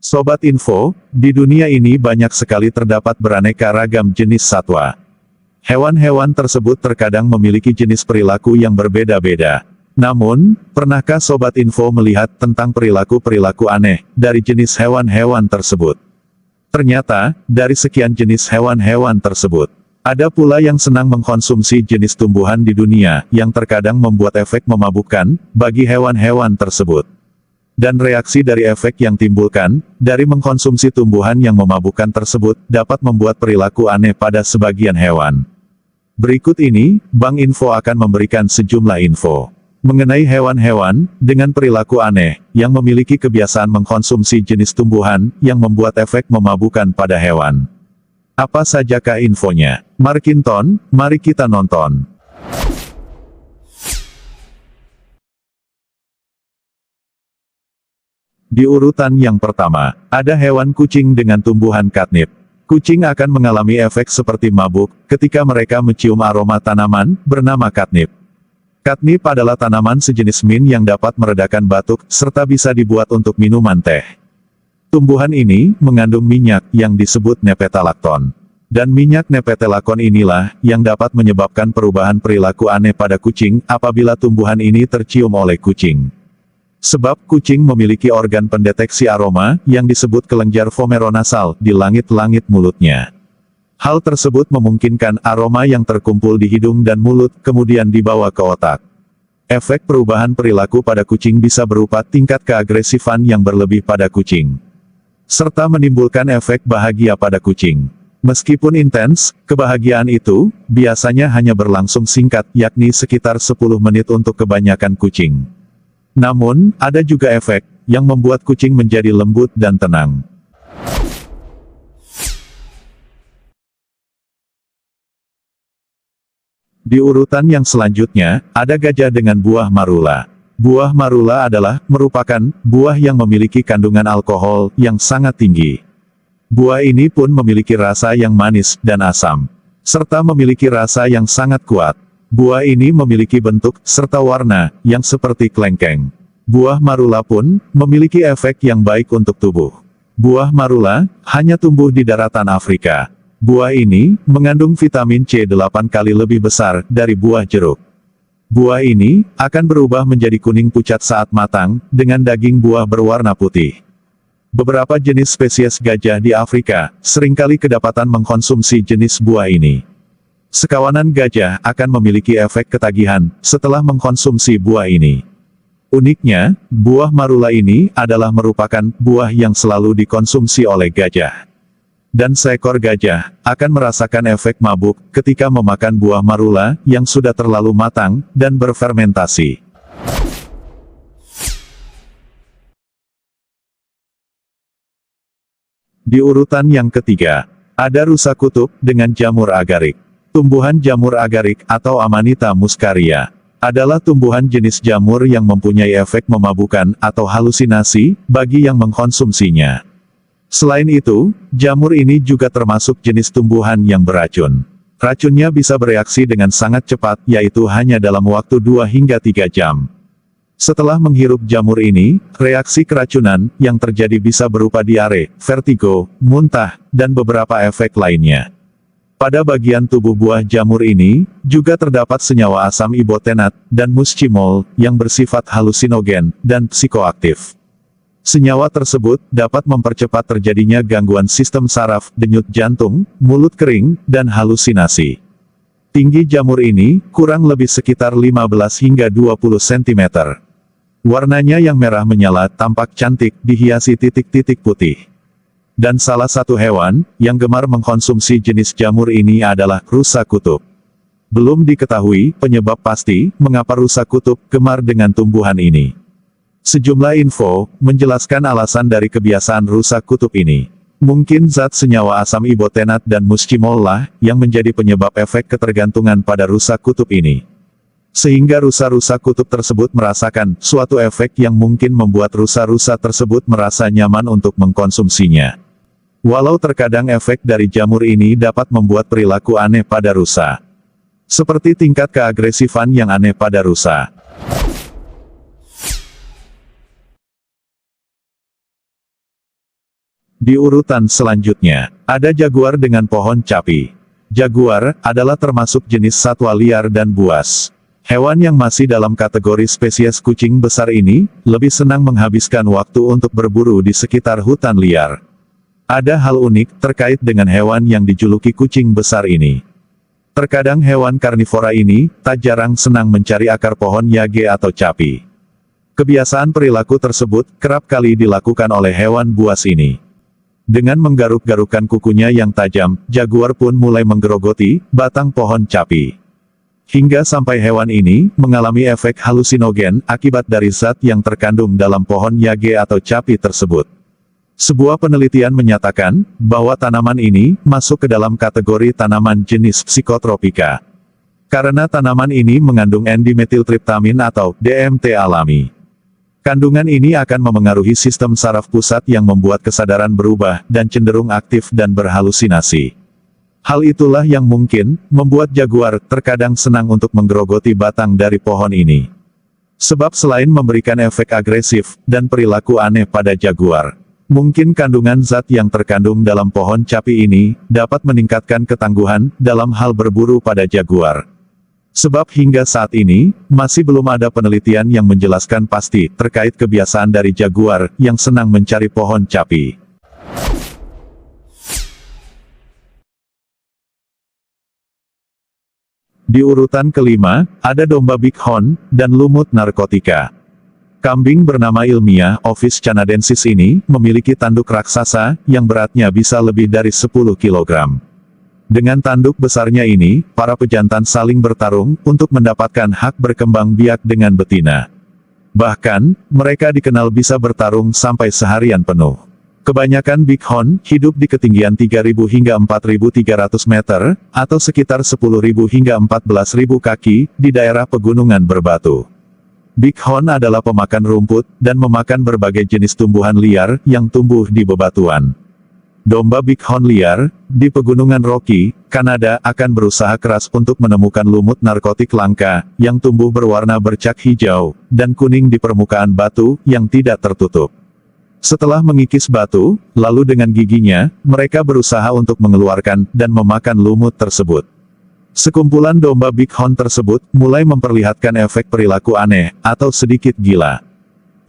Sobat Info, di dunia ini banyak sekali terdapat beraneka ragam jenis satwa. Hewan-hewan tersebut terkadang memiliki jenis perilaku yang berbeda-beda. Namun, pernahkah Sobat Info melihat tentang perilaku-perilaku aneh dari jenis hewan-hewan tersebut? Ternyata, dari sekian jenis hewan-hewan tersebut, ada pula yang senang mengkonsumsi jenis tumbuhan di dunia yang terkadang membuat efek memabukkan bagi hewan-hewan tersebut. Dan reaksi dari efek yang timbulkan dari mengkonsumsi tumbuhan yang memabukkan tersebut dapat membuat perilaku aneh pada sebagian hewan. Berikut ini, Bank Info akan memberikan sejumlah info mengenai hewan-hewan dengan perilaku aneh yang memiliki kebiasaan mengkonsumsi jenis tumbuhan yang membuat efek memabukkan pada hewan. Apa sajakah infonya? Markinton, mari kita nonton. Di urutan yang pertama, ada hewan kucing dengan tumbuhan catnip. Kucing akan mengalami efek seperti mabuk ketika mereka mencium aroma tanaman bernama catnip. Catnip adalah tanaman sejenis mint yang dapat meredakan batuk serta bisa dibuat untuk minuman teh. Tumbuhan ini mengandung minyak yang disebut nepetalakton. Dan minyak nepetalakton inilah yang dapat menyebabkan perubahan perilaku aneh pada kucing apabila tumbuhan ini tercium oleh kucing. Sebab kucing memiliki organ pendeteksi aroma yang disebut kelenjar vomeronasal di langit-langit mulutnya. Hal tersebut memungkinkan aroma yang terkumpul di hidung dan mulut kemudian dibawa ke otak. Efek perubahan perilaku pada kucing bisa berupa tingkat keagresifan yang berlebih pada kucing, serta menimbulkan efek bahagia pada kucing. Meskipun intens, kebahagiaan itu biasanya hanya berlangsung singkat, yakni sekitar 10 menit untuk kebanyakan kucing. Namun, ada juga efek yang membuat kucing menjadi lembut dan tenang. Di urutan yang selanjutnya, ada gajah dengan buah marula. Buah marula adalah merupakan buah yang memiliki kandungan alkohol yang sangat tinggi. Buah ini pun memiliki rasa yang manis dan asam, serta memiliki rasa yang sangat kuat. Buah ini memiliki bentuk serta warna yang seperti kelengkeng. Buah marula pun memiliki efek yang baik untuk tubuh. Buah marula hanya tumbuh di daratan Afrika. Buah ini mengandung vitamin C 8 kali lebih besar dari buah jeruk. Buah ini akan berubah menjadi kuning pucat saat matang, dengan daging buah berwarna putih. Beberapa jenis spesies gajah di Afrika seringkali kedapatan mengkonsumsi jenis buah ini. Sekawanan gajah akan memiliki efek ketagihan setelah mengkonsumsi buah ini. Uniknya, buah marula ini adalah merupakan buah yang selalu dikonsumsi oleh gajah. Dan seekor gajah akan merasakan efek mabuk ketika memakan buah marula yang sudah terlalu matang dan berfermentasi. Di urutan yang ketiga, ada rusa kutub dengan jamur agarik. Tumbuhan jamur agarik atau Amanita muscaria adalah tumbuhan jenis jamur yang mempunyai efek memabukkan atau halusinasi bagi yang mengkonsumsinya. Selain itu, jamur ini juga termasuk jenis tumbuhan yang beracun. Racunnya bisa bereaksi dengan sangat cepat, yaitu hanya dalam waktu 2 hingga 3 jam. Setelah menghirup jamur ini, reaksi keracunan yang terjadi bisa berupa diare, vertigo, muntah, dan beberapa efek lainnya. Pada bagian tubuh buah jamur ini, juga terdapat senyawa asam ibotenat dan muscimol yang bersifat halusinogen dan psikoaktif. Senyawa tersebut dapat mempercepat terjadinya gangguan sistem saraf, denyut jantung, mulut kering, dan halusinasi. Tinggi jamur ini kurang lebih sekitar 15 hingga 20 cm. Warnanya yang merah menyala tampak cantik dihiasi titik-titik putih. Dan salah satu hewan yang gemar mengkonsumsi jenis jamur ini adalah rusa kutub. Belum diketahui penyebab pasti mengapa rusa kutub gemar dengan tumbuhan ini. Sejumlah info menjelaskan alasan dari kebiasaan rusa kutub ini. Mungkin zat senyawa asam ibotenat dan muscimol lah yang menjadi penyebab efek ketergantungan pada rusa kutub ini. Sehingga rusa-rusa kutub tersebut merasakan suatu efek yang mungkin membuat rusa-rusa tersebut merasa nyaman untuk mengkonsumsinya. Walau terkadang efek dari jamur ini dapat membuat perilaku aneh pada rusa. Seperti tingkat keagresifan yang aneh pada rusa. Di urutan selanjutnya, ada jaguar dengan pohon capi. Jaguar adalah termasuk jenis satwa liar dan buas. Hewan yang masih dalam kategori spesies kucing besar ini, lebih senang menghabiskan waktu untuk berburu di sekitar hutan liar. Ada hal unik terkait dengan hewan yang dijuluki kucing besar ini. Terkadang hewan karnivora ini, tak jarang senang mencari akar pohon yage atau capi. Kebiasaan perilaku tersebut, kerap kali dilakukan oleh hewan buas ini. Dengan menggaruk-garukkan kukunya yang tajam, jaguar pun mulai menggerogoti batang pohon capi. Hingga sampai hewan ini mengalami efek halusinogen akibat dari zat yang terkandung dalam pohon yage atau capi tersebut. Sebuah penelitian menyatakan bahwa tanaman ini masuk ke dalam kategori tanaman jenis psikotropika. Karena tanaman ini mengandung N-dimetiltriptamin atau DMT alami. Kandungan ini akan memengaruhi sistem saraf pusat yang membuat kesadaran berubah dan cenderung aktif dan berhalusinasi. Hal itulah yang mungkin membuat jaguar terkadang senang untuk menggerogoti batang dari pohon ini. Sebab selain memberikan efek agresif dan perilaku aneh pada jaguar, mungkin kandungan zat yang terkandung dalam pohon capi ini dapat meningkatkan ketangguhan dalam hal berburu pada jaguar. Sebab hingga saat ini, masih belum ada penelitian yang menjelaskan pasti terkait kebiasaan dari jaguar yang senang mencari pohon capi. Di urutan kelima, ada domba bighorn dan lumut narkotika. Kambing bernama ilmiah Ovis canadensis ini memiliki tanduk raksasa yang beratnya bisa lebih dari 10 kg. Dengan tanduk besarnya ini, para pejantan saling bertarung untuk mendapatkan hak berkembang biak dengan betina. Bahkan, mereka dikenal bisa bertarung sampai seharian penuh. Kebanyakan bighorn hidup di ketinggian 3.000 hingga 4.300 meter, atau sekitar 10.000 hingga 14.000 kaki, di daerah pegunungan berbatu. Bighorn adalah pemakan rumput, dan memakan berbagai jenis tumbuhan liar, yang tumbuh di bebatuan. Domba bighorn liar, di pegunungan Rocky, Kanada akan berusaha keras untuk menemukan lumut narkotik langka, yang tumbuh berwarna bercak hijau, dan kuning di permukaan batu, yang tidak tertutup. Setelah mengikis batu, lalu dengan giginya, mereka berusaha untuk mengeluarkan, dan memakan lumut tersebut. Sekumpulan domba bighorn tersebut mulai memperlihatkan efek perilaku aneh, atau sedikit gila.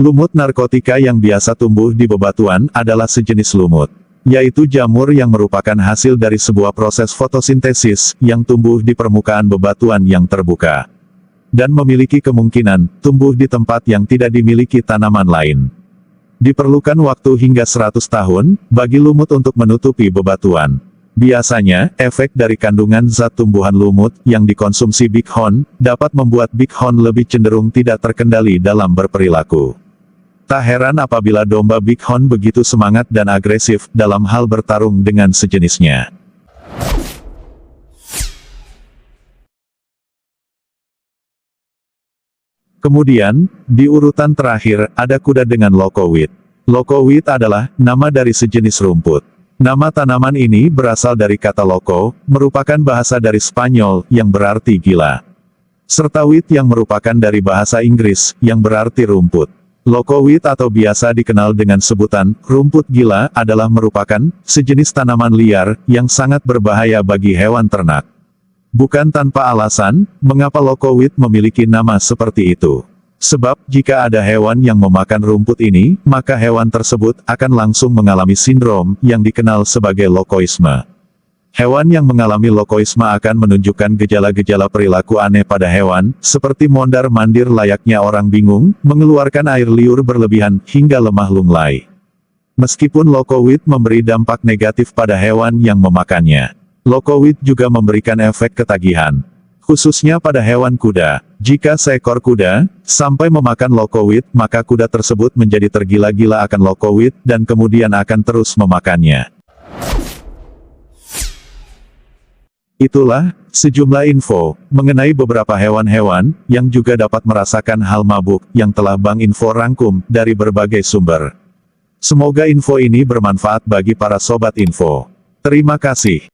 Lumut narkotika yang biasa tumbuh di bebatuan adalah sejenis lumut, yaitu jamur yang merupakan hasil dari sebuah proses fotosintesis yang tumbuh di permukaan bebatuan yang terbuka. Dan memiliki kemungkinan tumbuh di tempat yang tidak dimiliki tanaman lain. Diperlukan waktu hingga 100 tahun bagi lumut untuk menutupi bebatuan. Biasanya, efek dari kandungan zat tumbuhan lumut yang dikonsumsi bighorn dapat membuat bighorn lebih cenderung tidak terkendali dalam berperilaku. Tak heran apabila domba bighorn begitu semangat dan agresif dalam hal bertarung dengan sejenisnya. Kemudian, di urutan terakhir, ada kuda dengan lokowit. Lokowit adalah nama dari sejenis rumput. Nama tanaman ini berasal dari kata loco, merupakan bahasa dari Spanyol, yang berarti gila. Serta wit yang merupakan dari bahasa Inggris, yang berarti rumput. Lokowit atau biasa dikenal dengan sebutan, rumput gila, adalah merupakan sejenis tanaman liar, yang sangat berbahaya bagi hewan ternak. Bukan tanpa alasan, mengapa lokowit memiliki nama seperti itu. Sebab, jika ada hewan yang memakan rumput ini, maka hewan tersebut akan langsung mengalami sindrom yang dikenal sebagai lokoisme. Hewan yang mengalami lokoisme akan menunjukkan gejala-gejala perilaku aneh pada hewan, seperti mondar-mandir layaknya orang bingung, mengeluarkan air liur berlebihan, hingga lemah lunglai. Meskipun lokowit memberi dampak negatif pada hewan yang memakannya, lokowit juga memberikan efek ketagihan. Khususnya pada hewan kuda. Jika seekor kuda sampai memakan lokowit, maka kuda tersebut menjadi tergila-gila akan lokowit, dan kemudian akan terus memakannya. Itulah sejumlah info mengenai beberapa hewan-hewan yang juga dapat merasakan hal mabuk yang telah Bang Info rangkum dari berbagai sumber. Semoga info ini bermanfaat bagi para sobat info. Terima kasih.